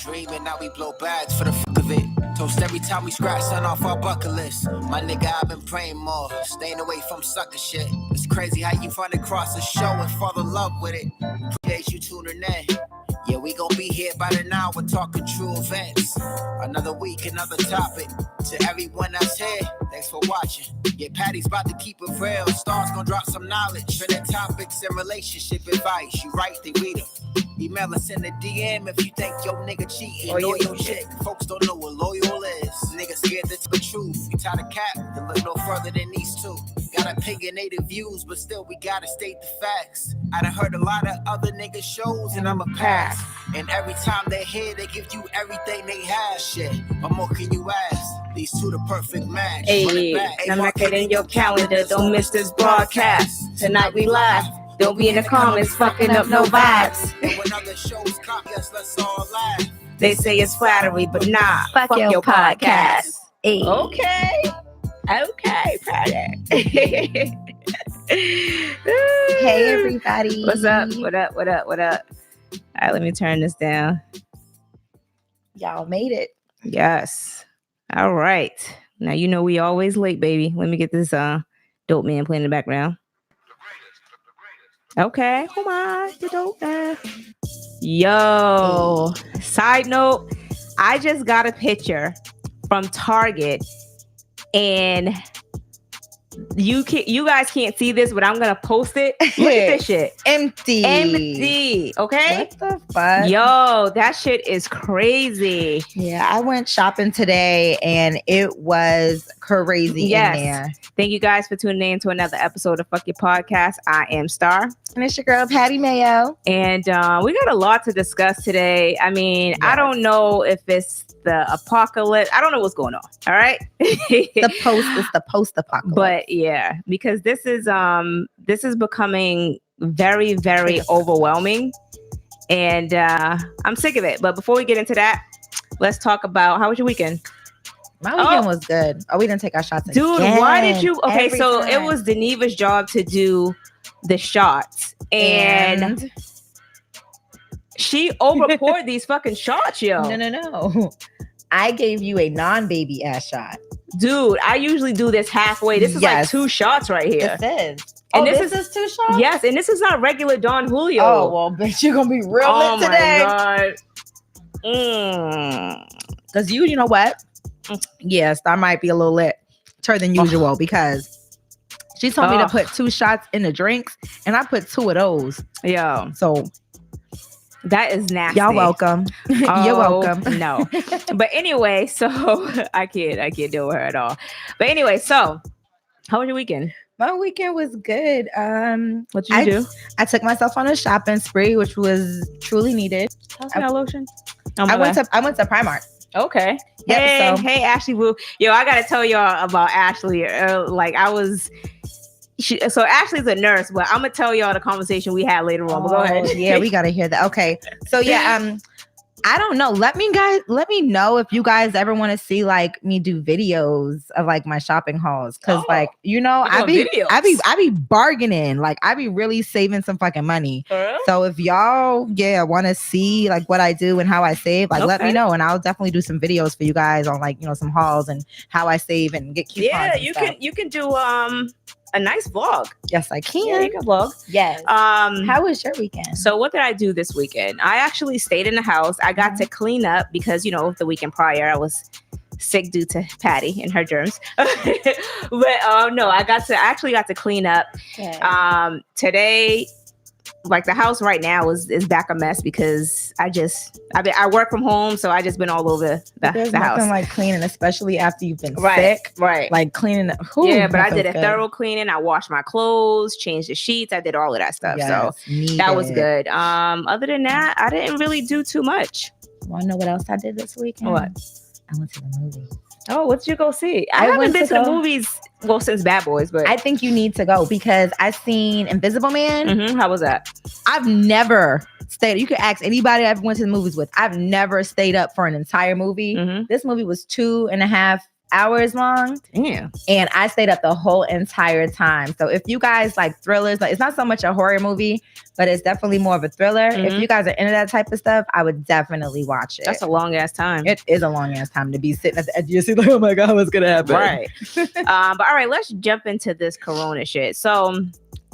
Dreaming, now we blow bags for the fuck of it. Toast every time we scratch something off our bucket list. My nigga, I've been praying more, staying away from sucker shit. It's crazy how you run across a show and fall in love with it. Appreciate you tuning in. Yeah, we gon' be here by the hour talking true events. Another week, another topic. To everyone that's here, thanks for watching. Yeah, Patty's about to keep it real. Stars gon' drop some knowledge. Trending topics and relationship advice. You write, they read them. Email us in the DM if you think your nigga cheating. Loyal chick. Folks don't know what loyal is. Niggas scared to tell the truth. We tie the cap to look no further than these two. Got opinionated views, but still we gotta state the facts. I done heard a lot of other niggas shows and I'm a pass. And every time they're here, they give you everything they have. Shit, what more can you ask? These two the perfect match. Hey, now mark it in your calendar. Don't miss this broadcast. Tonight we live. Don't be in the comments fucking up no vibes. When other shows copy us, let's all laugh. They say it's flattery, but nah. Fuck your podcast. Hey. Okay, Patty. Hey, everybody. What's up? What up? All right, let me turn this down. Y'all made it. Yes. All right. Now, you know we always late, baby. Let me get this dope man playing in the background. Okay. Come on. The dope man. Yo. Side note, I just got a picture from Target and you guys can't see this, but I'm gonna post it. Look at this shit. Empty. Okay. What the fuck? Yo, that shit is crazy. Yeah, I went shopping today and it was crazy in there. Thank you guys for tuning in to another episode of Fuck Your Podcast. I am Star. And it's your girl, Patty Mayo. And we got a lot to discuss today. I mean, yes. I don't know if it's the apocalypse. I don't know what's going on. All right. It's the post-apocalypse. But yeah, because this is becoming very, very overwhelming. And I'm sick of it. But before we get into that, let's talk about how was your weekend? My weekend was good. Oh, we didn't take our shots again. Dude, why did you? Okay, so it was Deneva's job to do the shots. And she overpoured these fucking shots, yo. No. I gave you a non-baby ass shot. Dude, I usually do this halfway. This is like 2 shots right here. This is. And this is 2 shots? Yes, and this is not regular Don Julio. Oh, well, bitch, you're going to be real lit today. Oh, my God. Because you know what? Yes, I might be a little lit than usual because she told me to put 2 shots in the drinks, and I put 2 of those. Yo. So that is nasty. Y'all welcome. You're welcome. No. But anyway, so I can't deal with her at all. But anyway, so how was your weekend? My weekend was good. What did you do? I took myself on a shopping spree, which was truly needed. How's my lotion? I went to Primark. Okay. Yep, hey, Ashley Woo. Yo, I gotta tell y'all about Ashley. So Ashley's a nurse, but I'm gonna tell y'all the conversation we had later on. But go ahead. Yeah, we gotta hear that. Okay. So yeah, I don't know. Let me know if you guys ever want to see like me do videos of like my shopping hauls. Cause like, you know, I be bargaining. Like I be really saving some fucking money. So if y'all want to see like what I do and how I save, like let me know. And I'll definitely do some videos for you guys on like, you know, some hauls and how I save and get coupons. Yeah, you can do a nice vlog. Yes, I can. Yeah, you can vlog. Yes. How was your weekend? So what did I do this weekend? I actually stayed in the house. I got to clean up because, you know, the weekend prior I was sick due to Patty and her germs. But no, I actually got to clean up. Okay. Today, like the house right now is back a mess because I work from home, so I just been all over the house. Nothing like cleaning, especially after you've been sick. Right. Like cleaning. But I did a thorough cleaning. I washed my clothes, changed the sheets. I did all of that stuff. Yes, so that was good. Other than that, I didn't really do too much. Want to know what else I did this weekend? What? I went to the movies. Oh, what did you go see? I haven't been to the movies since Bad Boys, but I think you need to go because I seen Invisible Man. Mm-hmm. How was that? I've never stayed. You can ask anybody I've went to the movies with. I've never stayed up for an entire movie. Mm-hmm. This movie was 2.5 hours long. Damn. And I stayed up the whole entire time. So if you guys like thrillers, like it's not so much a horror movie, but it's definitely more of a thriller. If you guys are into that type of stuff, I would definitely watch it. That's a long ass time. It is a long ass time to be sitting at the edge of your seat like, oh my God, what's gonna happen? Right. But all right, let's jump into this corona shit. So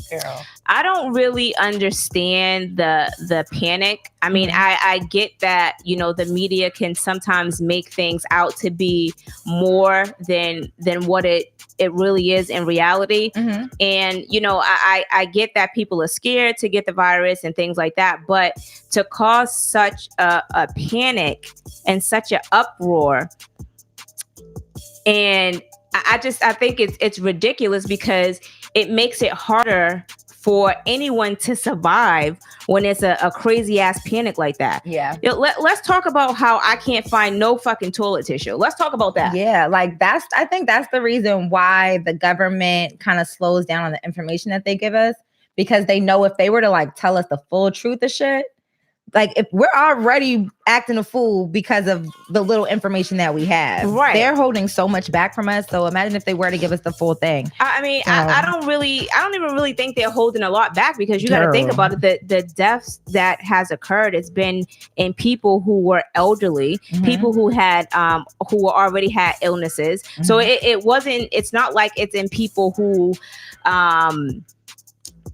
Girl. I don't really understand the panic. I mean, I get that, you know, the media can sometimes make things out to be more than what it really is in reality. And, you know, I get that people are scared to get the virus and things like that. But to cause such a panic and such an uproar, and I think it's ridiculous because it makes it harder for anyone to survive when it's a crazy ass panic like that. Yeah. Let's talk about how I can't find no fucking toilet tissue. Let's talk about that. Yeah, like I think that's the reason why the government kind of slows down on the information that they give us, because they know if they were to like tell us the full truth of shit, like if we're already acting a fool because of the little information that we have, right? They're holding so much back from us. So imagine if they were to give us the full thing. I mean, I don't even really think they're holding a lot back, because you got to think about it. The deaths that has occurred, it's been in people who were elderly, people who had who already had illnesses. So it's not like it's in people who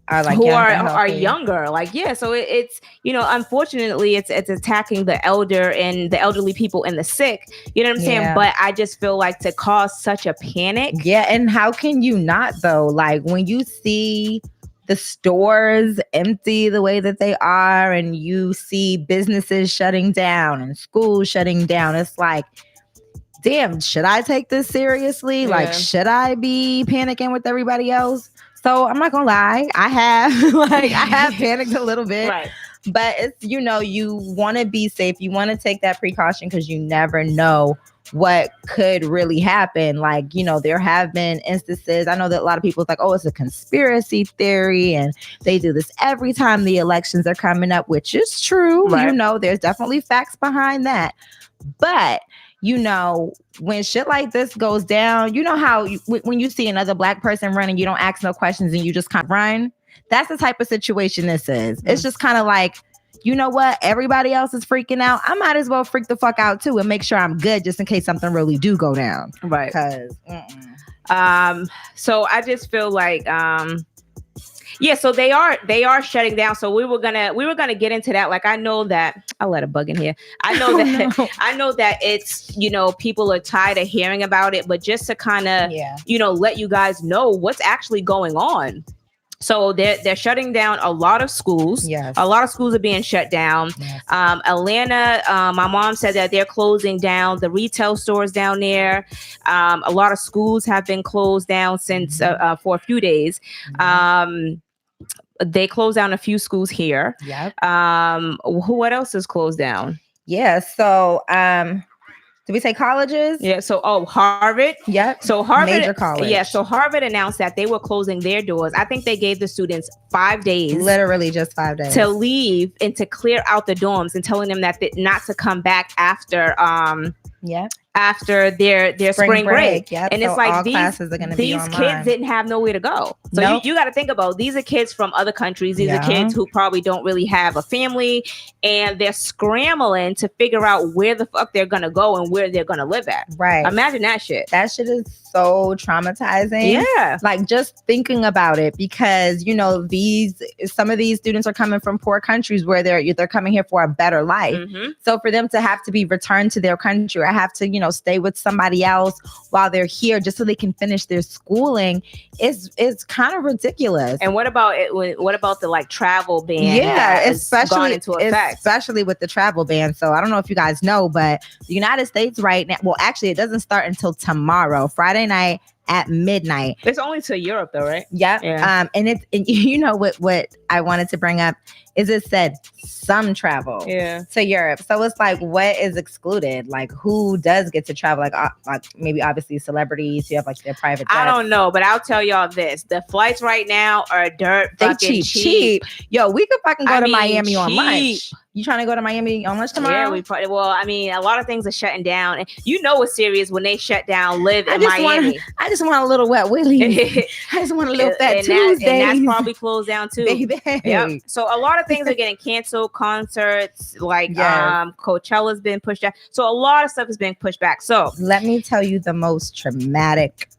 are like are younger, like, yeah. So it's, you know, unfortunately it's attacking the elderly people and the sick, you know what I'm saying? But I just feel like to cause such a panic. Yeah. And how can you not though? Like when you see the stores empty the way that they are, and you see businesses shutting down and schools shutting down, it's like, damn, should I take this seriously? Yeah. Like, should I be panicking with everybody else? So I'm not gonna lie, I have panicked a little bit, right? But it's, you know, you want to be safe. You want to take that precaution because you never know what could really happen. Like, you know, there have been instances. I know that a lot of people are like, oh, it's a conspiracy theory, and they do this every time the elections are coming up, which is true. Right. You know, there's definitely facts behind that, but you know, when shit like this goes down, you know how when you see another Black person running, you don't ask no questions and you just kind of run. That's the type of situation this is. It's just kind of like, you know what? Everybody else is freaking out. I might as well freak the fuck out too and make sure I'm good just in case something really do go down. Right. Because, so I just feel like, yeah, so they are shutting down. So we were gonna get into that. Like, I know that I'll let a bug in here. I know that it's, you know, people are tired of hearing about it, but just to kind of, you know, let you guys know what's actually going on. So they're shutting down a lot of schools. Yes. A lot of schools are being shut down. Yes. Atlanta, my mom said that they're closing down the retail stores down there. A lot of schools have been closed down since for a few days. They closed down a few schools here. Yep. What else is closed down? Yeah. So, did we say colleges? Yeah. So, Harvard. Yep. So Harvard, major college. Yeah. So Harvard announced that they were closing their doors. I think they gave the students 5 days, literally just 5 days, to leave and to clear out the dorms, and telling them that not to come back after after their spring break. Yep. And so it's like all these classes are gonna be these online. kids didn't have nowhere to go. So nope. you got to think about, these are kids from other countries. These are kids who probably don't really have a family, and they're scrambling to figure out where the fuck they're gonna go and where they're gonna live at. Right. Imagine that shit. That shit is so traumatizing. Yeah. Like, just thinking about it, because, you know, some of these students are coming from poor countries where they're coming here for a better life. Mm-hmm. So for them to have to be returned to their country, or have to, you know, stay with somebody else while they're here just so they can finish their schooling is kind of ridiculous. And what about it? What about the like travel ban? Yeah, especially with the travel ban. So I don't know if you guys know, but the United States right now, well, actually, it doesn't start until tomorrow, Friday night at midnight. It's only to Europe though, right? Yep. Yeah. And you know what I wanted to bring up is, it said some travel to Europe. So it's like, what is excluded? Like, who does get to travel? Like maybe obviously celebrities who have like their private jets. I don't know, but I'll tell y'all this: the flights right now are they cheap. Yo, we could fucking go to Miami cheap. on lunch. You trying to go to Miami on lunch tomorrow? Yeah, we probably. Well, I mean, a lot of things are shutting down, and you know it's serious when they shut down. Live in Miami. I just want a little wet willy. I just want a little fat Tuesday. And that's probably closed down too, baby. Yep. So a lot of things are getting canceled. Concerts like Coachella's been pushed back. So a lot of stuff is being pushed back. So let me tell you the most traumatic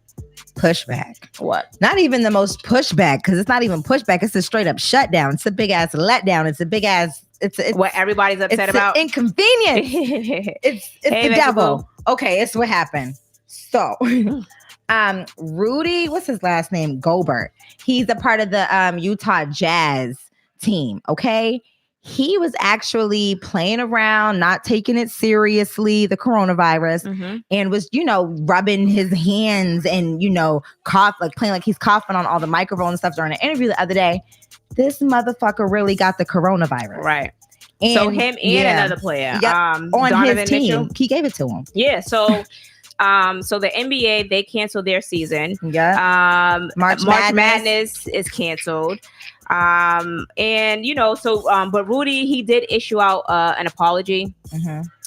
pushback. What? Not even the most pushback, because it's not even pushback. It's a straight up shutdown. It's a big ass letdown. It's a big ass. It's what everybody's upset about. Inconvenience. it's the devil. Okay, it's what happened. So, Rudy, what's his last name? Gobert. He's a part of the Utah Jazz team. Okay. He was actually playing around, not taking it seriously, the coronavirus, and was, rubbing his hands and, playing like he's coughing on all the microphone and stuff during an interview the other day. This motherfucker really got the coronavirus. Right. And, so him and another player, on Donovan his team, Mitchell, he gave it to him. Yeah. So, so the NBA, they canceled their season. Yeah. March Madness is canceled. But Rudy, he did issue out an apology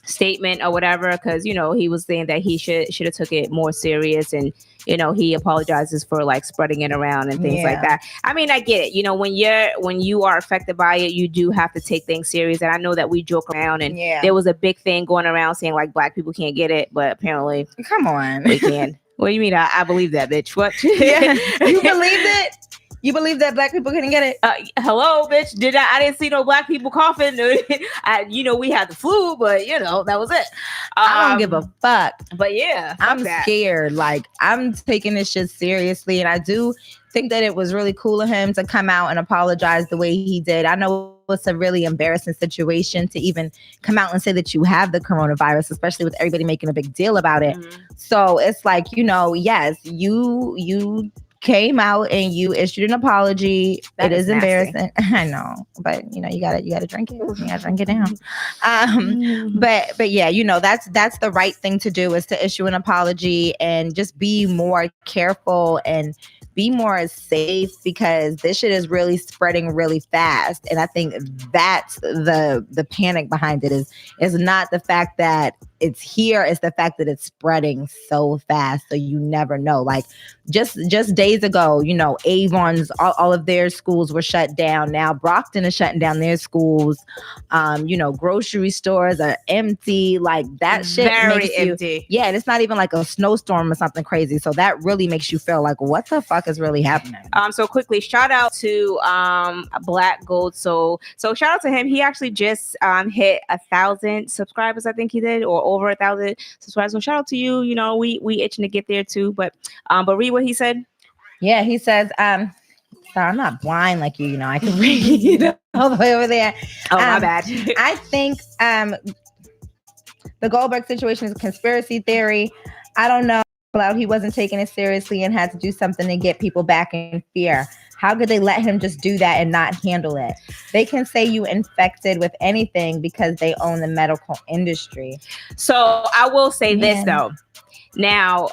statement or whatever, because he was saying that he should have took it more serious, and he apologizes for like spreading it around and things like that. I mean, I get it. When you are affected by it, you do have to take things serious. And I know that we joke around, and there was a big thing going around saying like black people can't get it, but apparently, come on, we can. What do you mean? I believe that, bitch. What? Yeah, you believe it? You believe that black people couldn't get it? Hello, bitch. I didn't see no black people coughing. We had the flu, but that was it. I don't give a fuck. But yeah, I'm scared. Like, I'm taking this shit seriously, and I do think that it was really cool of him to come out and apologize the way he did. I know it's a really embarrassing situation to even come out and say that you have the coronavirus, especially with everybody making a big deal about it. So it's like, yes, you came out and you issued an apology. It is embarrassing. I know, but you gotta drink it. You gotta drink it down. But yeah, that's the right thing to do, is to issue an apology and just be more careful and be more safe, because this shit is really spreading really fast. And I think that's the panic behind it is not the fact that it's here, it's the fact that it's spreading so fast. So you never know. Like just days ago, Avon's, all of their schools were shut down. Now Brockton is shutting down their schools. Grocery stores are empty. Like that shit very makes empty. Yeah, and it's not even like a snowstorm or something crazy. So that really makes you feel like, what the fuck is really happening? So quickly, shout out to Black Gold Soul. So shout out to him. He actually just hit 1,000 subscribers, I think he did, or over 1,000 subscribers. So shout out to you. We itching to get there too. But read what he said. Yeah, he says, sorry, I'm not blind like you. I can read all the way over there. Oh, my bad. I think the Goldberg situation is a conspiracy theory. I don't know. He wasn't taking it seriously and had to do something to get people back in fear. How could they let him just do that and not handle it? They can say you infected with anything because they own the medical industry. So I will say this though. Now,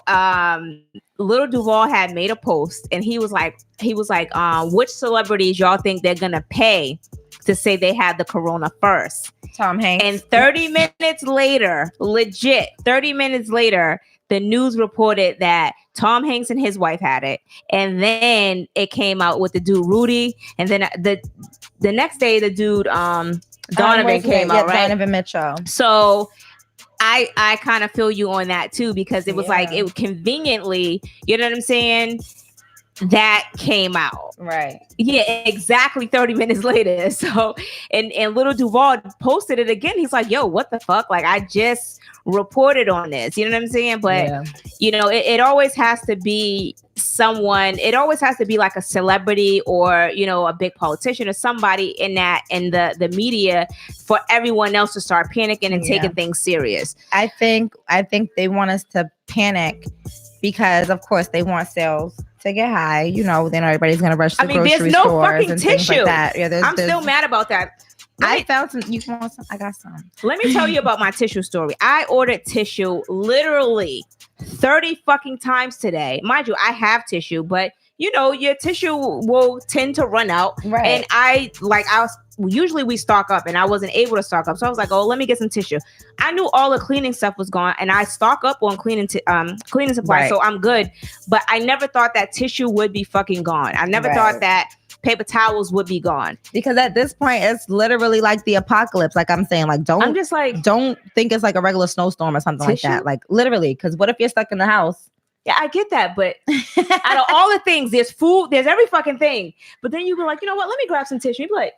Little Duval had made a post, and he was like, which celebrities y'all think they're gonna pay to say they had the corona first? Tom Hanks. And 30 minutes later, legit 30 minutes later, the news reported that Tom Hanks and his wife had it. And then it came out with the dude Rudy. And then the next day, the dude Donovan came out, right? Donovan Mitchell. So I kind of feel you on that too, because it was like, it conveniently, you know what I'm saying? That came out. Right. Yeah, exactly 30 minutes later. So, and Little Duval posted it again. He's like, yo, what the fuck? Like, I just reported on this. You know what I'm saying? But, it always has to be someone. It always has to be like a celebrity or, a big politician or somebody in the media for everyone else to start panicking and taking things serious. I think they want us to panic because, of course, they want sales to get high, then everybody's gonna rush to grocery stores. There's no fucking tissue. Like that. Yeah, I'm still mad about that. I found some. You want some? I got some. Let me tell you about my tissue story. I ordered tissue literally 30 fucking times today. Mind you, I have tissue, but your tissue will tend to run out. Right. And I was usually we stock up, and I wasn't able to stock up. So I was like, oh, let me get some tissue. I knew all the cleaning stuff was gone, and I stock up on cleaning supplies, right. So I'm good. But I never thought that tissue would be fucking gone. I never thought that paper towels would be gone, because at this point it's literally like the apocalypse. Like I'm saying, like don't think it's like a regular snowstorm or something like that. Like literally, because what if you're stuck in the house? Yeah, I get that, but out of all the things, there's food, there's every fucking thing. But then you be like, you know what? Let me grab some tissue. You be like,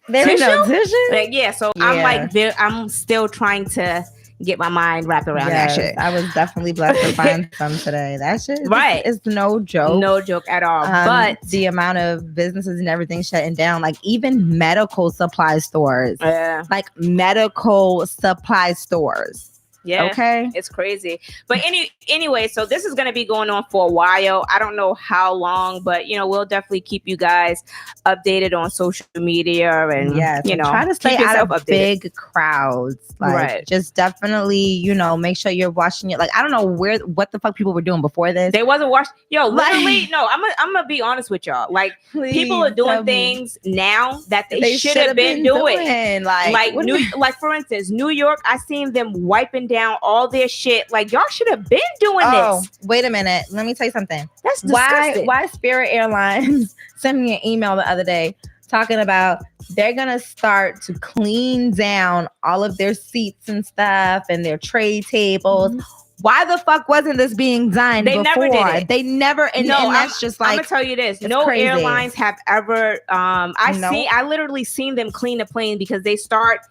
there's no tissue. Like, so I'm like, I'm still trying to get my mind wrapped around that shit. I was definitely blessed to find some today. That shit is no joke. No joke at all. But the amount of businesses and everything shutting down, like even medical supply stores. Yeah. Like medical supply stores. Yeah. Okay. It's crazy. But anyway, so this is going to be going on for a while. I don't know how long, but we'll definitely keep you guys updated on social media and try to stay out of big crowds. Like just definitely, make sure you're washing it. Like I don't know what the fuck people were doing before this. They wasn't washing. Literally, no, I'm gonna be honest with y'all. Like people are doing things now that they should have been doing. Like for instance, New York, I seen them wiping down all their shit. Like y'all should have been doing this. Wait a minute. Let me tell you something. That's disgusting. Why Spirit Airlines sent me an email the other day talking about they're gonna start to clean down all of their seats and stuff and their tray tables. Mm-hmm. Why the fuck wasn't this being done before? Never did it. They never, and that's just like, I'm gonna tell you this. No crazy. Airlines have ever, I literally seen them clean the plane because they start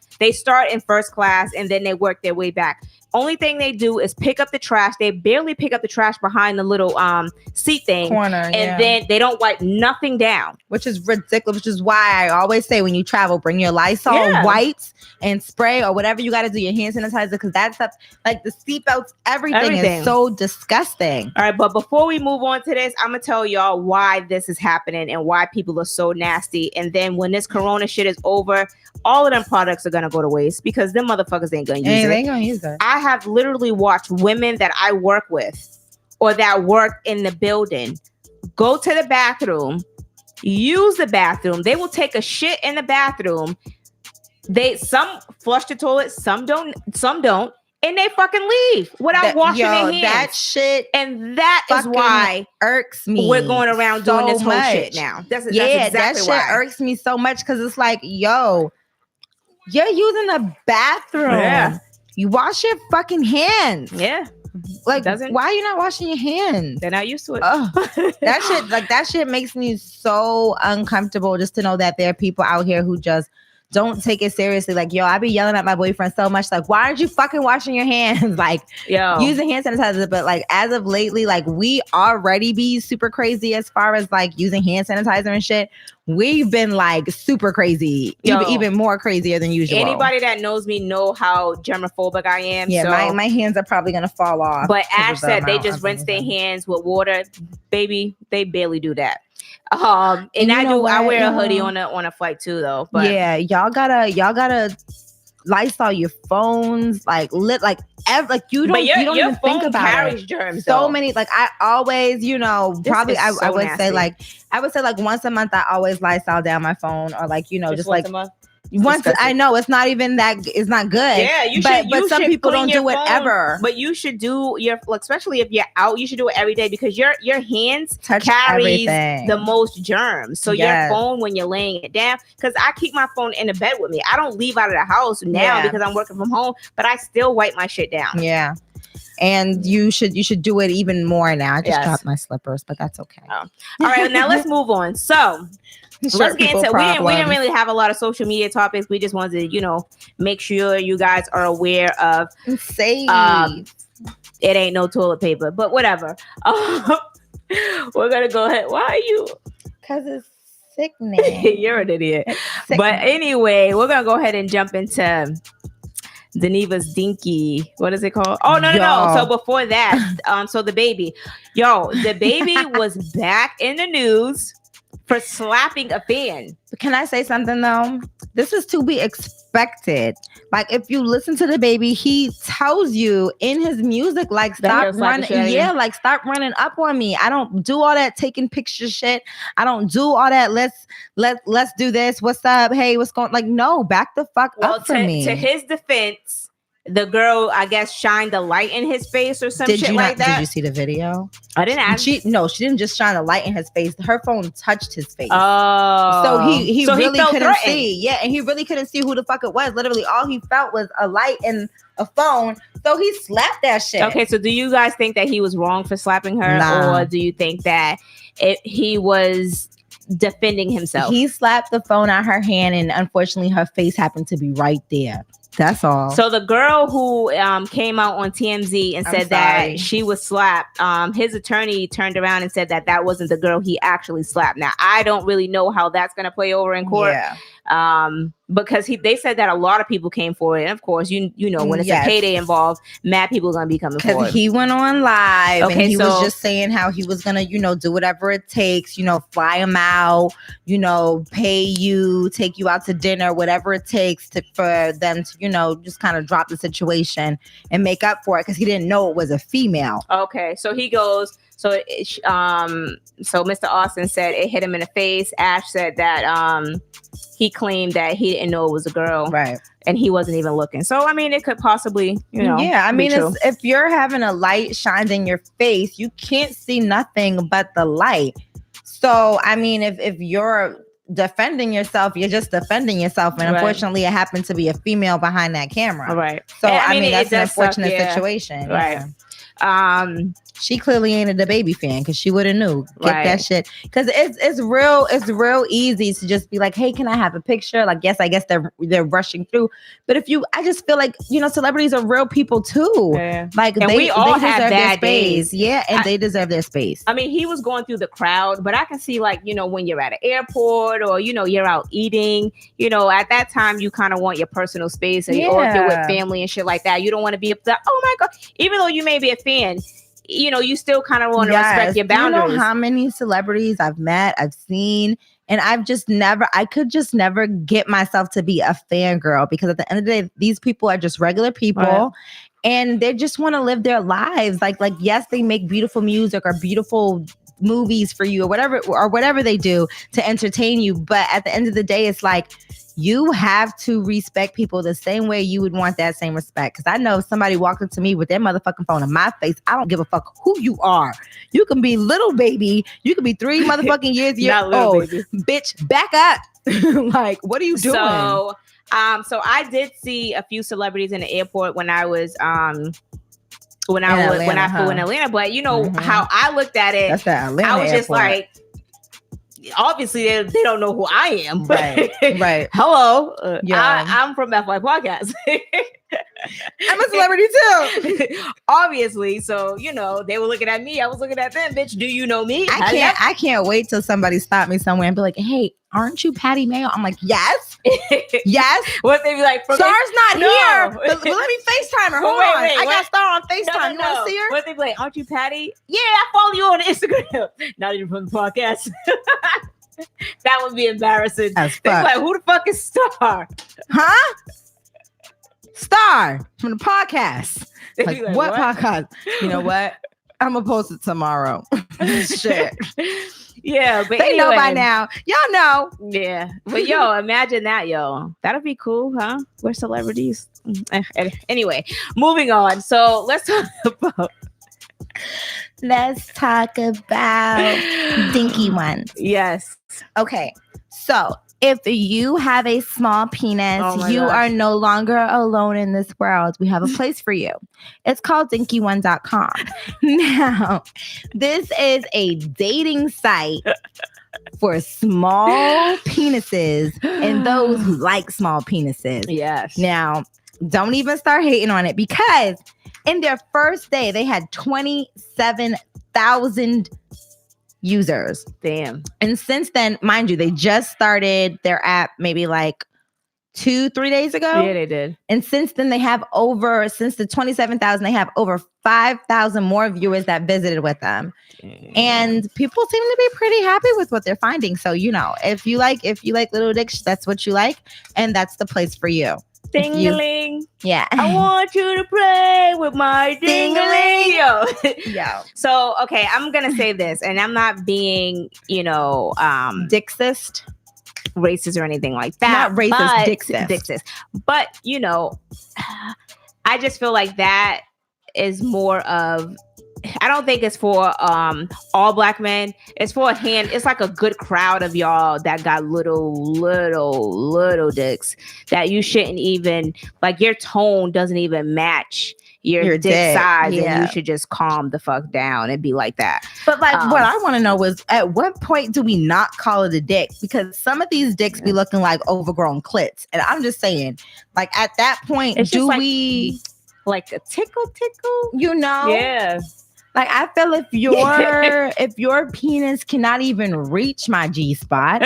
in first class and then they work their way back. Only thing they do is pick up the trash. They barely pick up the trash behind the little seat thing corner, and then they don't wipe nothing down, which is ridiculous. Which is why I always say when you travel, bring your Lysol wipes and spray or whatever you got to do, your hand sanitizer, because that stuff, like the seatbelts, everything is so disgusting. All right, but before we move on to this, I'm gonna tell y'all why this is happening and why people are so nasty. And then when this Corona shit is over, all of them products are gonna go to waste because them motherfuckers ain't gonna use it. They ain't gonna use it. I have literally watched women that I work with or that work in the building go to the bathroom, use the bathroom. They will take a shit in the bathroom. Some flush the toilet, some don't, and they fucking leave without washing their hands. That shit, and that is why irks me. We're going around doing this whole shit now. That's exactly that shit why. Irks me so much because it's like, you're using the bathroom. Yeah. You wash your fucking hands. Yeah. Like, why are you not washing your hands? They're not used to it. That shit makes me so uncomfortable just to know that there are people out here who just don't take it seriously. Like, I be yelling at my boyfriend so much. Like, why aren't you fucking washing your hands? Like, using hand sanitizer. But like, as of lately, like we already be super crazy as far as like using hand sanitizer and shit. We've been like super crazy, even more crazier than usual. Anybody that knows me know how germophobic I am. Yeah, so my hands are probably gonna fall off. But Ash said they just rinse their hands with water. Baby, they barely do that. And I wear a hoodie on a flight too, though. But yeah, y'all gotta Lysol your phones, like you don't even think about it. Germs, so though. many, like I always, I would say like once a month I always Lysol down my phone, or like just like a month. Once I know it's not even that, it's not good. Yeah, but some people don't do it ever. But you should do especially if you're out, you should do it every day because your hands carries everything. The most germs. So your phone, when you're laying it down, because I keep my phone in the bed with me. I don't leave out of the house now because I'm working from home, but I still wipe my shit down. Yeah. And you should do it even more now. I just dropped my slippers, but that's okay. Oh. All right, now let's move on. So let's get into we didn't really have a lot of social media topics. We just wanted to, make sure you guys are aware of safe. It ain't no toilet paper, but whatever. We're gonna go ahead. Why are you? Because it's sickening. You're an idiot. But anyway, we're gonna go ahead and jump into Daneva's Dinky. What is it called? Oh, no. So before that, so the baby. The baby was back in the news for slapping a fan. Can I say something though? This is to be expected. Like if you listen to the baby, he tells you in his music, like stop running. Yeah, like stop running up on me. I don't do all that taking picture shit. I don't do all that. Let's do this. What's up? Hey, what's going? Like no, back the fuck up for me. To his defense, the girl, I guess, shined a light in his face or some shit like that. Did you see the video? I didn't ask. She didn't just shine a light in his face. Her phone touched his face. Oh. So he really couldn't see. Yeah, and he really couldn't see who the fuck it was. Literally, all he felt was a light in a phone. So he slapped that shit. Okay, so do you guys think that he was wrong for slapping her? Nah. Or do you think that he was defending himself? He slapped the phone out her hand, and unfortunately, her face happened to be right there. That's all. So the girl who came out on TMZ and said that she was slapped, his attorney turned around and said that wasn't the girl he actually slapped. Now, I don't really know how that's going to play over in court. Yeah. Because they said that a lot of people came forward. And of course, you know, when it's a payday involved, mad people are going to be coming forward. He went on live and he was just saying how he was going to, you know, do whatever it takes, you know, fly him out, you know, pay you, take you out to dinner, whatever it takes for them to, you know, just kind of drop the situation and make up for it because he didn't know it was a female. Okay. So he goes, so Mr. Austin said it hit him in the face. Ash said that he claimed that he didn't know it was a girl. Right. And he wasn't even looking. So, I mean, it could possibly, you know. Yeah, I mean, if you're having a light shined in your face, you can't see nothing but the light. So, I mean, if you're defending yourself, you're just defending yourself. And unfortunately, it happened to be a female behind that camera. Right. So, I mean that's an unfortunate situation. Right. Yeah. She clearly ain't a the baby fan because she would have knew. Get that shit. Because it's real easy to just be like, hey, can I have a picture? Like, yes, I guess they're rushing through. But I just feel like, you know, celebrities are real people too. Yeah. Like and we all have bad days. Yeah, and they deserve their space. I mean, he was going through the crowd, but I can see like, you know, when you're at an airport or, you know, you're out eating, you know, at that time you kind of want your personal space or if you're with family and shit like that. You don't want to be upset. Oh my God. Even though you may be a fan, you know, you still kind of want to respect your boundaries. You know how many celebrities I've met, I've seen, and I could just never get myself to be a fangirl because at the end of the day, these people are just regular people and they just want to live their lives. Like, yes, they make beautiful music or beautiful movies for you or whatever they do to entertain you. But at the end of the day, it's like, you have to respect people the same way you would want that same respect. Because I know if somebody walked up to me with their motherfucking phone in my face, I don't give a fuck who you are. You can be little baby. You can be 3 motherfucking years old. Baby. Bitch, back up. Like, what are you doing? So I did see a few celebrities in the airport when I was when I flew in Atlanta. But you know how I looked at it. That's that Atlanta I was airport. Just like, obviously they don't know who I am. Right. Hello. I'm from FY Podcast. I'm a celebrity too. Obviously. So, you know, they were looking at me. I was looking at them. Bitch, do you know me? I can't wait till somebody stop me somewhere and be like, hey, aren't you Patty Mayo? I'm like, yes. Yes. What they be like? Star's not here. But let me FaceTime her. Hold on. I got Star on FaceTime. You want to see her? What they be like? Aren't you Patty? Yeah, I follow you on Instagram. Not even from the podcast. That would be embarrassing. They'd be like, who the fuck is Star? Huh? Star from the podcast. Like, what podcast? You know what? I'm gonna post it tomorrow. Shit. Yeah, but they know by now. Y'all know. Yeah. But yo, imagine that, yo. That'd be cool, huh? We're celebrities. Anyway, moving on. So let's talk about Dinky ones. Yes. Okay. So if you have a small penis, you are no longer alone in this world. We have a place for you. It's called dinky1.com. Now, this is a dating site for small penises and those who like small penises. Yes. Now, don't even start hating on it because in their first day, they had 27,000 users. Damn. And since then, mind you, they just started their app maybe like 2-3 days ago. Yeah, they did. And since then, since the 27,000, they have over 5,000 more viewers that visited with them. And people seem to be pretty happy with what they're finding. So, if you like little dicks, that's what you like. And that's the place for you. Ding-a-ling. Yeah. I want you to play with my ding-a-ling. Yo. So, okay, I'm going to say this, and I'm not being, Dixist. Racist or anything like that. Not racist, Dixist. But, I just feel like that is more of, I don't think it's for all black men. It's for it's like a good crowd of y'all that got little dicks that you shouldn't even, like, your tone doesn't even match your dick size, and you should just calm the fuck down and be like that. But like, what I want to know is, at what point do we not call it a dick? Because some of these dicks be looking like overgrown clits, and I'm just saying, like, at that point, we like a tickle? Yeah. Like, I feel if your penis cannot even reach my G spot,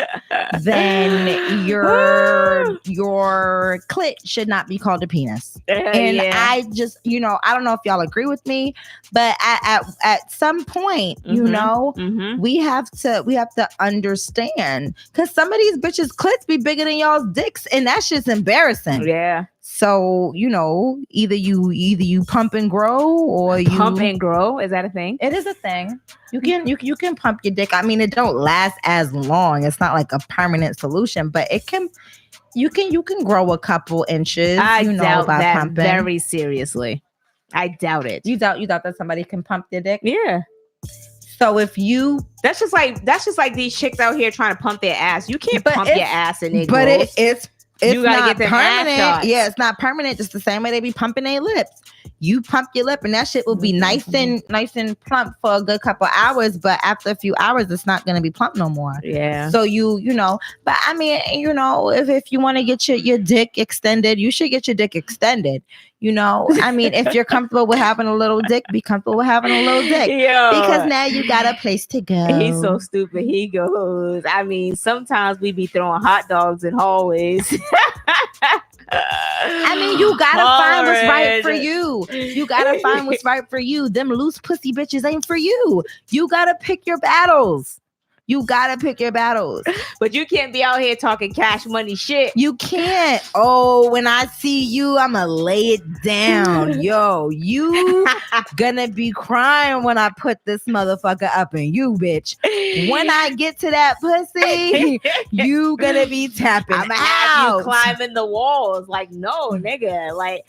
then your clit should not be called a penis. And I just, I don't know if y'all agree with me, but at some point, we have to understand, because some of these bitches' clits be bigger than y'all's dicks, and that shit's embarrassing. Yeah. So, either you pump and grow, or you pump and grow. Is that a thing? It is a thing. You can pump your dick. I mean, it don't last as long. It's not like a permanent solution, but it can. You can grow a couple inches. I doubt by that pumping. Very seriously. I doubt it. You doubt that somebody can pump their dick? Yeah. So that's just like these chicks out here trying to pump their ass. You can't pump your ass and it but grows. It's you gotta not get them permanent. ass shots. Yeah, it's not permanent. Just the same way they be pumping their lips. You pump your lip, and that shit will be nice and plump for a good couple hours. But after a few hours, it's not gonna be plump no more. Yeah. So but I mean, if you want to get your dick extended, you should get your dick extended. I mean, if you're comfortable with having a little dick, be comfortable with having a little dick. Because now you got a place to go. He's so stupid. He goes, I mean, sometimes we be throwing hot dogs in hallways. I mean, you gotta find what's right for you. You gotta find what's right for you. Them loose pussy bitches ain't for you. You gotta pick your battles. But you can't be out here talking cash money shit. You can't. Oh, when I see you, I'ma lay it down. Yo, you gonna be crying when I put this motherfucker up in you, bitch. When I get to that pussy, you gonna be tapping I'ma out. have you climbing the walls. Like, no, nigga. Like,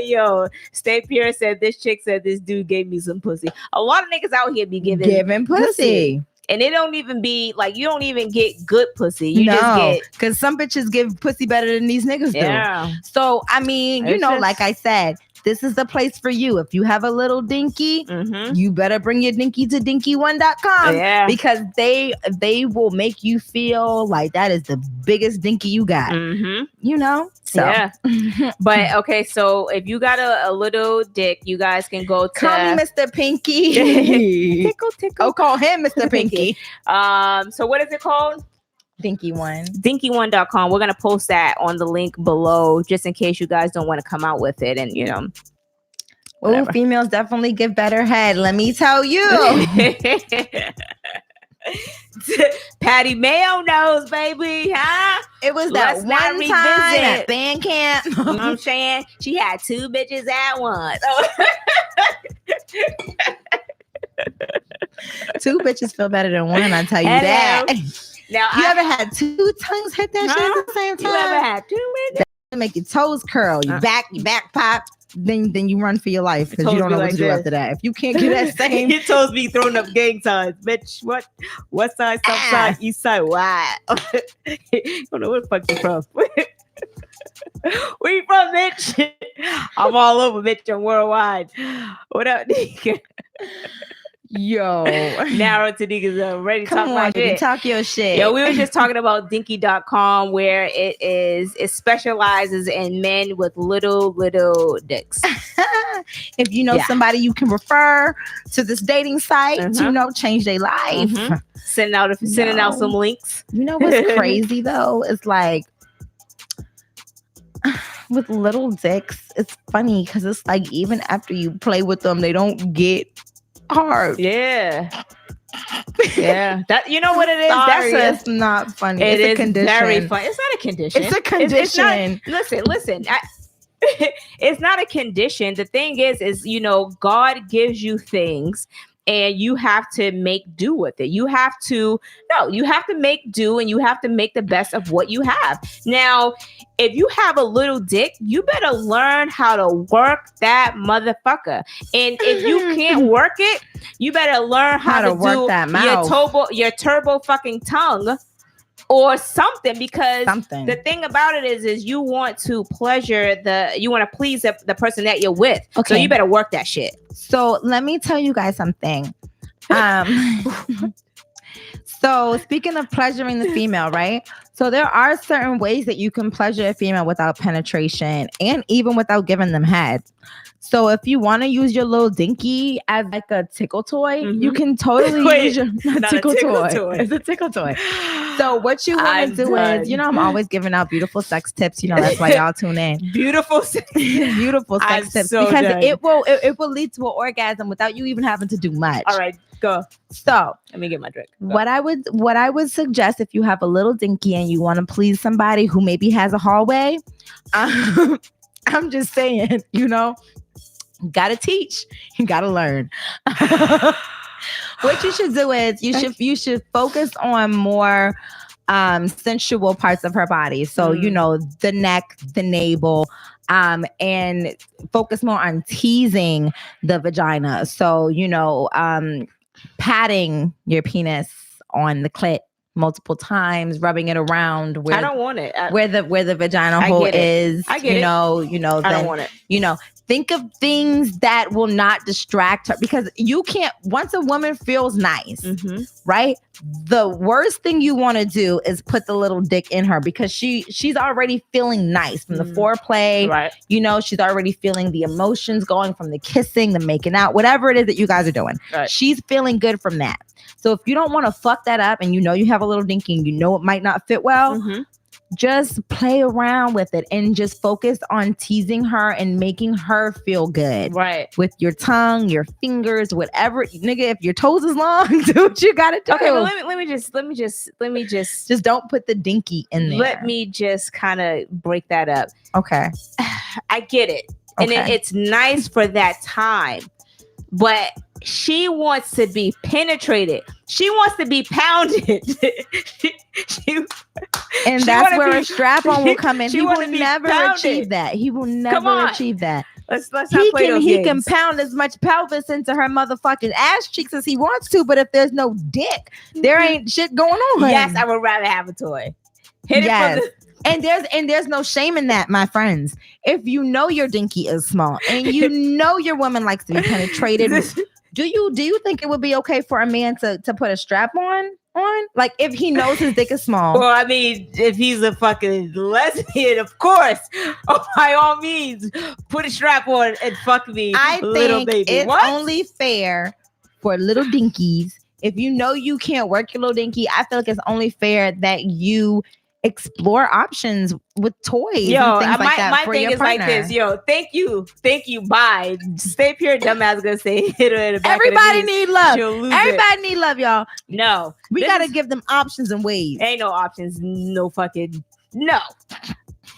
yo, Stay Pure said this chick said this dude gave me some pussy. A lot of niggas out here be giving pussy. And it don't even be like, you don't even get good pussy. You just get, because some bitches give pussy better than these niggas do. So I mean, like I said, this is the place for you. If you have a little dinky, you better bring your dinky to dinky1.com. Yeah. Because they will make you feel like that is the biggest dinky you got. So. Yeah. But okay, so if you got a little dick, you guys can go to call me Mr. Pinky. tickle. Oh, call him Mr. Pinky. So what is it called? Dinky1.com. We're gonna post that on the link below, just in case you guys don't want to come out with it, and Oh, females definitely give better head. Let me tell you. Patty Mayo knows, baby, huh? It was that one time at band camp. You know what I'm saying? She had two bitches at once. Two bitches feel better than one, I tell you that. Now, you ever had two tongues hit that shit at the same time? You ever had two bitches? That make your toes curl, your back pop. Then you run for your life because you don't know what to do after that. If you can't get that same, your toes be throwing up gang signs, bitch. What? West side, south side, east side? Why? I don't know where the fuck you from. Where you from, bitch? I'm all over, bitch. I'm worldwide. What up, nigga? Yo, narrow to niggas ready to talk my shit. Talk your shit. Yo, we were just talking about dinky.com, where it specializes in men with little dicks. If you know somebody you can refer to this dating site to change their life. Sending out some links. You know what's crazy though? It's like, with little dicks, it's funny because it's like even after you play with them, they don't get hard. Yeah. Yeah, that you know what it is. Sorry, it's not funny. It's a condition. Very funny. It's not a condition. It's a condition. Listen. It's not a condition. The thing is God gives you things, and you have to make do with it. You have to make do, and you have to make the best of what you have. Now, if you have a little dick, you better learn how to work that motherfucker. And if you can't work it, you better learn how to work do that mouth. your turbo fucking tongue or something, because the thing about it is you want to please the person that you're with. Okay. So you better work that shit. So let me tell you guys something. So speaking of pleasuring the female, right? So there are certain ways that you can pleasure a female without penetration and even without giving them head. So if you want to use your little dinky as like a tickle toy, you can totally use your tickle toy. It's a tickle toy. So what you want to do is, I'm always giving out beautiful sex tips. That's why y'all tune in. Beautiful sex tips, so because it will lead to an orgasm without you even having to do much. All right, go. So let me get my drink. Go. What I would suggest, if you have a little dinky and you want to please somebody who maybe has a hallway, I'm just saying, gotta teach, you gotta learn. What you should do is you should focus on more sensual parts of her body. So the neck, the navel, and focus more on teasing the vagina. So patting your penis on the clit multiple times, rubbing it around where I don't want it. Where the vagina hole is. I get it. I don't want it. Think of things that will not distract her, because you can't, once a woman feels nice, right? The worst thing you want to do is put the little dick in her, because she's already feeling nice from the foreplay. Right. She's already feeling the emotions going from the kissing, the making out, whatever it is that you guys are doing. Right. She's feeling good from that. So if you don't want to fuck that up and you have a little dinky and it might not fit well, just play around with it and just focus on teasing her and making her feel good. Right. With your tongue, your fingers, whatever. Nigga, if your toes is long, do what you gotta do. Okay, well, let me just don't put the dinky in there. Let me just kind of break that up. Okay. I get it. And it's nice for that time. But she wants to be penetrated. She wants to be pounded. That's where a strap-on will come in. He will never achieve that. He will never achieve that. Let's not play those games. He can pound as much pelvis into her motherfucking ass cheeks as he wants to, but if there's no dick, there ain't shit going on. Yes, I would rather have a toy. Hit it from the... And there's no shame in that, my friends. If your dinky is small and your woman likes to be penetrated, do you think it would be okay for a man to put a strap on? Like, if he knows his dick is small? Well, I mean, if he's a fucking lesbian, of course, by all means, put a strap on and fuck me, little baby. It's only fair for little dinkies. If you can't work your little dinky, I feel like it's only fair that you explore options with toys and things like that. My thing is partner. Like this, thank you, bye. Stay pure, dumbass gonna say hit her in the back. Everybody need love. Everybody need love, y'all. No, we gotta give them options and ways. Ain't no options, no fucking no.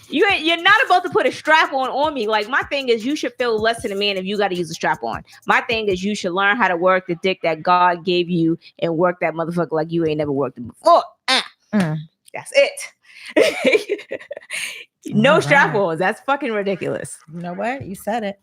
You're not about to put a strap on me. Like, my thing is, you should feel less than a man if you got to use a strap on. My thing is, you should learn how to work the dick that God gave you and work that motherfucker like you ain't never worked it before. That's it. No strap-ons. That's fucking ridiculous. You know what? You said it.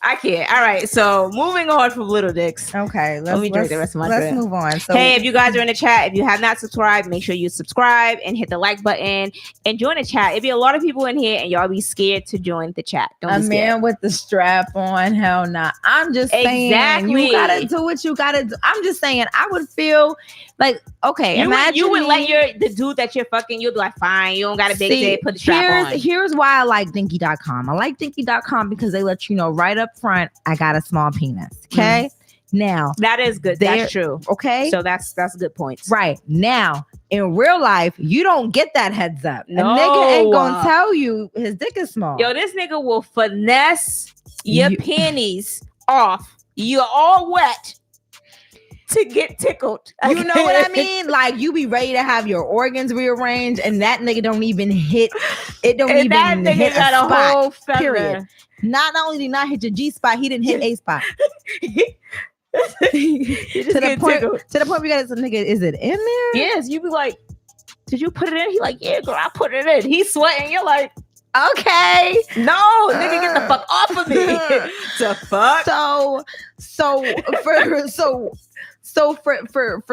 I can't. All right. So moving on from little dicks. Okay. Let me drink the rest of my drink. Let's move on. So, hey, if you guys are in the chat, if you have not subscribed, make sure you subscribe and hit the like button and join the chat. It'd be a lot of people in here and y'all be scared to join the chat. Don't be scared. A man with the strap on, hell nah. I'm just saying, you gotta do what you gotta do. I'm just saying, I would feel like, okay, you would let the dude that you're fucking, you'll be like, fine, you don't got a big dick, put the strap on. Here's why I like Dinky.com. I like Dinky.com because they let you know right up front, I got a small penis. Okay. Now that is good. That's true. Okay. So that's good points. Right. Now, in real life, you don't get that heads up. No. A nigga ain't gonna tell you his dick is small. Yo, this nigga will finesse your panties off. You're all wet to get tickled. You know what I mean? Like, you be ready to have your organs rearranged, and that nigga don't even hit. It don't even that nigga hit got a spot, whole feather. Period. Not only did he not hit your G spot, he didn't hit A spot. to the point where you got some nigga, is it in there? Yes, you be like, did you put it in? He like, yeah, girl, I put it in. He's sweating. You're like, okay, no, nigga, get the fuck off of me. The fuck. So for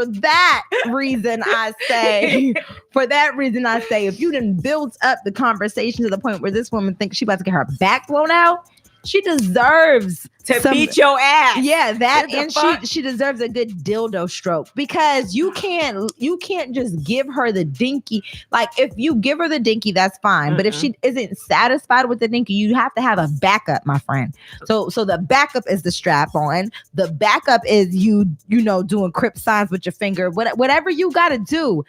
that reason, I say, if you done built up the conversation to the point where this woman thinks she about to get her back blown out, she deserves to beat your ass. Yeah, that, and she deserves a good dildo stroke, because you can't just give her the dinky. Like, if you give her the dinky, that's fine. But if she isn't satisfied with the dinky, you have to have a backup, my friend. So the backup is the strap on. The backup is you doing crip signs with your finger. Whatever you got to do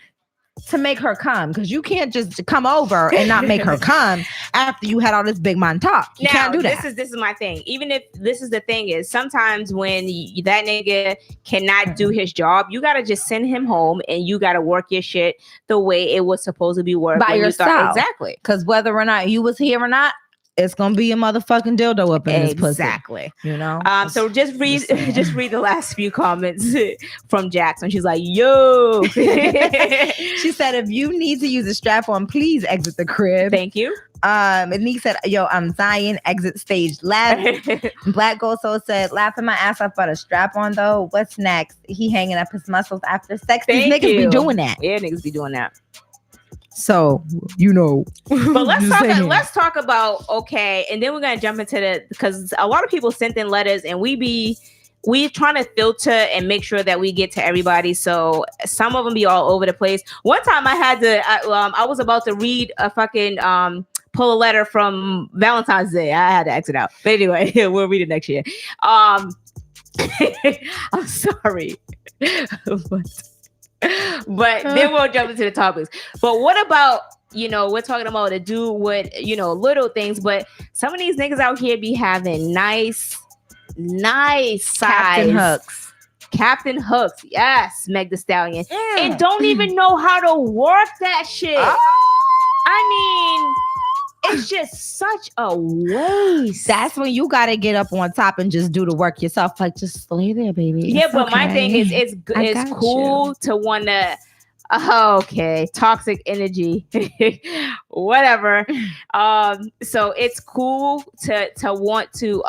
to make her come, because you can't just come over and not make her come after you had all this big man talk. You can't do that. This is my thing. Even if this is the thing is, sometimes when that nigga cannot do his job, you gotta just send him home and you gotta work your shit the way it was supposed to be worked by yourself. Exactly. Because whether or not you was here or not, it's gonna be a motherfucking dildo up in his pussy. Exactly. So just read the last few comments from Jackson. She's like, yo. She said, if you need to use a strap on, please exit the crib. Thank you. And he said, yo, I'm Zion, exit stage left. Black Gold Soul said, laughing my ass off about a strap on though. What's next? He hanging up his muscles after sex. These niggas be doing that. Yeah, niggas be doing that. So, but let's talk about, okay, and then we're gonna jump into because a lot of people sent in letters, and we trying to filter and make sure that we get to everybody. So some of them be all over the place. One time I had to, I was about to read a fucking pull a letter from Valentine's Day. I had to exit out, but anyway, we'll read it next year. I'm sorry. But then we'll jump into the topics. But what about, we're talking about a dude with, little things, but some of these niggas out here be having nice size Captain Hooks. Yes, Meg the Stallion. And don't even know how to work that shit. I mean, it's just such a waste. That's when you gotta get up on top and just do the work yourself. Like, just lay there, baby. Yeah, but my thing is, it's cool to want to. Okay, toxic energy, whatever. So it's cool to want to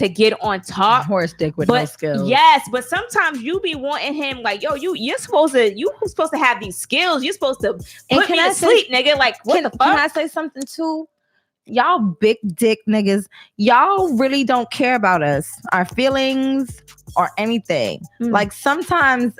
get on top. Horse dick with no skills. Yes, but sometimes you be wanting him like, yo, you're supposed to have these skills. You're supposed to put me to sleep, nigga. Like, what the fuck? Can I say something too? Y'all big dick niggas, y'all really don't care about us, our feelings, or anything. Like, sometimes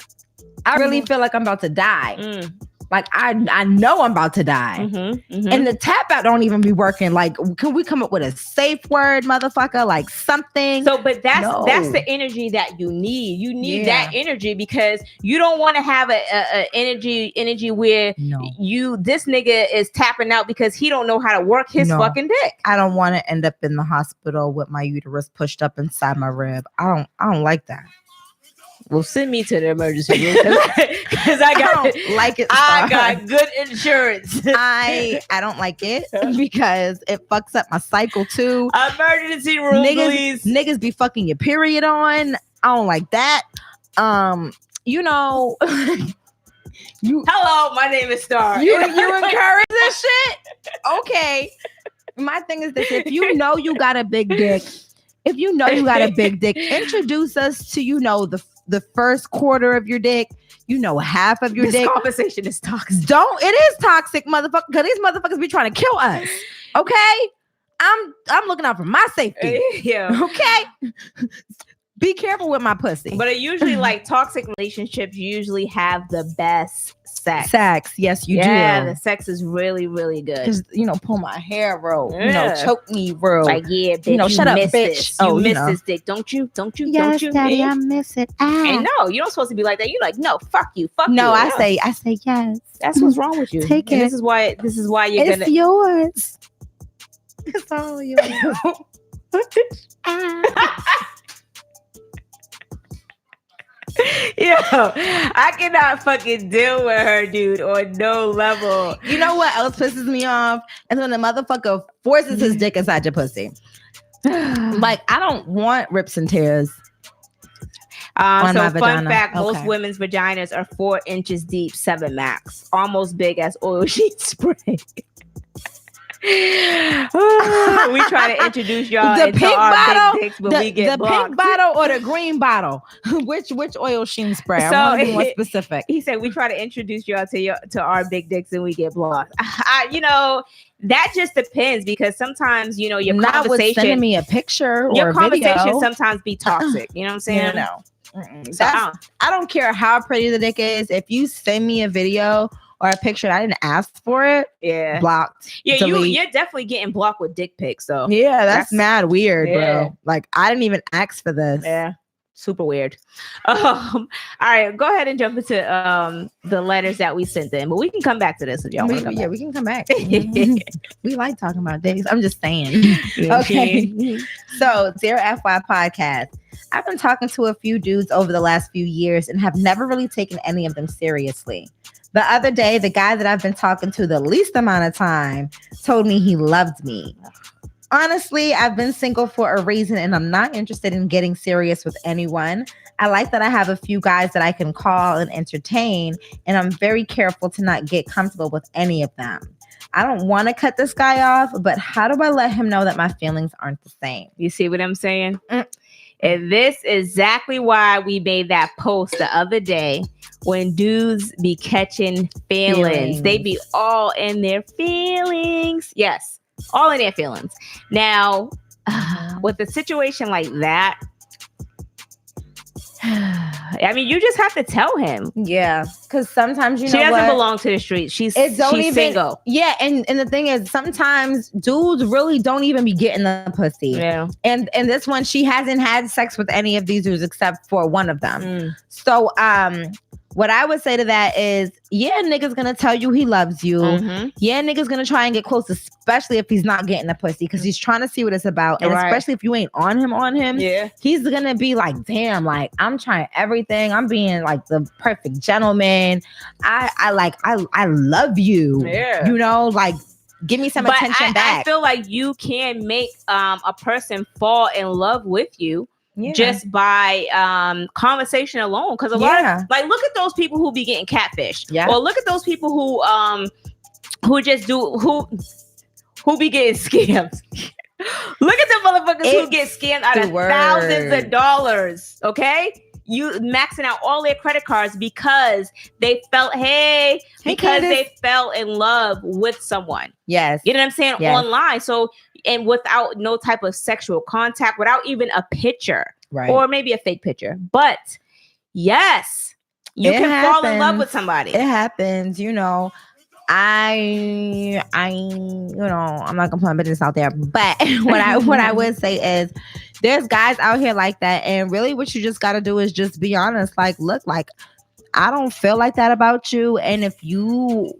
I really feel like I'm about to die. Like, I know I'm about to die. And the tap out don't even be working. Like, can we come up with a safe word, motherfucker? Like, something. So, but that's the energy that you need. You need that energy, because you don't want to have a energy where this nigga is tapping out because he don't know how to work his fucking dick. I don't want to end up in the hospital with my uterus pushed up inside my rib. I don't like that. Well, send me to the emergency room because I don't like it. I got good insurance. I don't like it because it fucks up my cycle too. Emergency room, please. Niggas be fucking your period on. I don't like that. Hello, my name is Star. You encourage this shit? Okay. My thing is this: if you know you got a big dick, introduce us to the first quarter of your dick, half of your dick. This conversation is toxic. It is toxic, motherfucker, because these motherfuckers be trying to kill us. Okay? I'm looking out for my safety. Yeah. Okay? Be careful with my pussy. But it usually like toxic relationships usually have the best sex. Yes, you do. Yeah, the sex is really, really good. Because, pull my hair roll, choke me roll. Like, yeah, bitch, shut up, bitch. This. You miss this dick, don't you? Yes, Daddy, I miss it. And no, you don't supposed to be like that. You're like, no, fuck you. No, I say yes. That's what's wrong with you. Take it. This is why you're it's yours. It's all yours. Yo, I cannot fucking deal with her, dude, on no level. You know what else pisses me off? And when the motherfucker forces his dick inside your pussy. Like, I don't want rips and tears. So fun fact, most women's vaginas are 4 inches deep, 7 max. Almost big as oil sheet spray. We try to introduce y'all the into pink our bottle, big dicks, but we get the blocked. pink bottle or the green bottle. Which oil sheen spray? So, I want to be more specific. He said we try to introduce y'all to our big dicks and we get blocked. That just depends because sometimes your not conversation, with sending me a picture or your conversation video. sometimes be toxic. You know what I'm saying? No. So I don't care how pretty the dick is. If you send me a video or a picture, I didn't ask for it. Yeah, blocked. Yeah, you're definitely getting blocked with dick pics. So yeah, that's mad weird, bro. Like I didn't even ask for this. Yeah, super weird. All right, go ahead and jump into the letters that we sent them, but we can come back to this if y'all want to come back. We can come back. We like talking about dicks. I'm just saying. Okay. So, Dear FY Podcast, I've been talking to a few dudes over the last few years and have never really taken any of them seriously. The other day, the guy that I've been talking to the least amount of time told me he loved me. Honestly, I've been single for a reason and I'm not interested in getting serious with anyone. I like that I have a few guys that I can call and entertain, and I'm very careful to not get comfortable with any of them. I don't want to cut this guy off, but how do I let him know that my feelings aren't the same? You see what I'm saying? And this is exactly why we made that post the other day. When dudes be catching feelings, they be all in their feelings. Yes, all in their feelings. Now, with a situation like that, I mean, you just have to tell him. Yeah, because sometimes she doesn't belong to the streets. She's single. Yeah, and the thing is, sometimes dudes really don't even be getting the pussy. Yeah, and this one, she hasn't had sex with any of these dudes except for one of them. So, what I would say to that is, yeah, nigga's gonna tell you he loves you. Yeah, nigga's gonna try and get close, especially if he's not getting the pussy, because he's trying to see what it's about. And especially if you ain't on him, yeah, he's gonna be like, damn, like I'm trying everything. I'm being like the perfect gentleman. I love you. Yeah. Like give me some attention back. I feel like you can make a person fall in love with you. Yeah. Just by conversation alone, because a lot of look at those people who be getting catfished. Yeah. Or look at those people who be getting scammed. Look at the motherfuckers who get scammed out of thousands of dollars. Okay, you maxing out all their credit cards because they felt they fell in love with someone. Yes, you know what I'm saying, online. So. And without no type of sexual contact, without even a picture, or maybe a fake picture. But yes, you can fall in love with somebody. It happens, I'm not gonna put my business out there. But what I would say is, there's guys out here like that, and really, what you just got to do is just be honest. Like, look, like I don't feel like that about you, and if you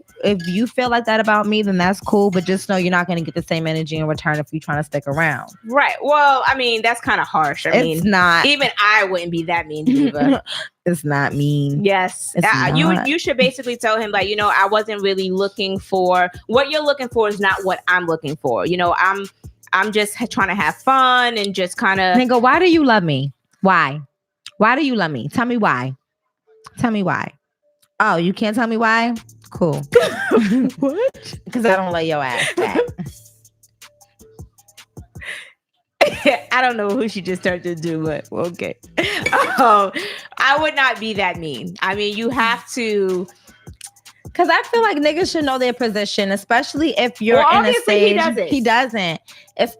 feel like that about me, then that's cool. But just know you're not going to get the same energy in return if you're trying to stick around. Right. Well, I mean, that's kind of harsh. It's not. Even I wouldn't be that mean either. It's not mean. Yes. You should basically tell him, like, I wasn't really looking for what you're looking for is not what I'm looking for. I'm just trying to have fun and just kind of. Nigga, why do you love me? Why? Why do you love me? Tell me why. Tell me why. Oh, you can't tell me why? Cool. What? Because I don't lay your ass back. I don't know who she just turned to do, but okay. I would not be that mean. I mean, you have to. Because I feel like niggas should know their position, especially if you're in a stage. He doesn't. Especially